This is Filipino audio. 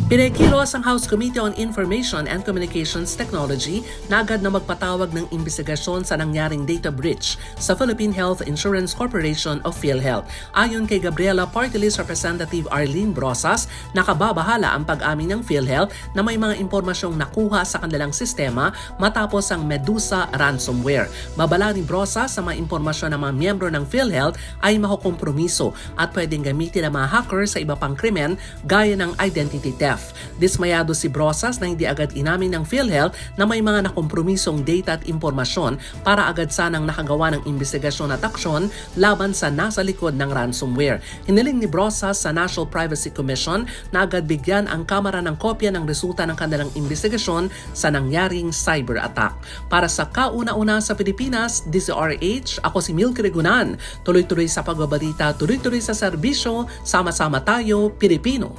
Pinikilos ang House Committee on Information and Communications Technology na agad na magpatawag ng imbestigasyon sa nangyaring data breach sa Philippine Health Insurance Corporation of PhilHealth. Ayon kay Gabriela Party List Representative Arlene Brosas, nakababahala ang pag-amin ng PhilHealth na may mga impormasyong nakuha sa kanilang sistema matapos ang Medusa ransomware. Babala ni Brosas sa mga impormasyon ng mga miyembro ng PhilHealth ay makukompromiso at pwedeng gamitin ng mga hacker sa iba pang krimen gaya ng identity theft. Dismayado si Brosas na hindi agad inamin ng PhilHealth na may mga nakompromisong data at impormasyon para agad sanang nakagawa ng investigasyon at aksyon laban sa nasa likod ng ransomware. Hiniling ni Brosas sa National Privacy Commission na agad bigyan ang Kamara ng kopya ng resulta ng kanilang investigasyon sa nangyaring cyber attack. Para sa kauna-una sa Pilipinas, DZRH, ako si Milky Regunan. Tuloy-tuloy sa pagbabalita, tuloy-tuloy sa serbisyo, sama-sama tayo, Pilipino.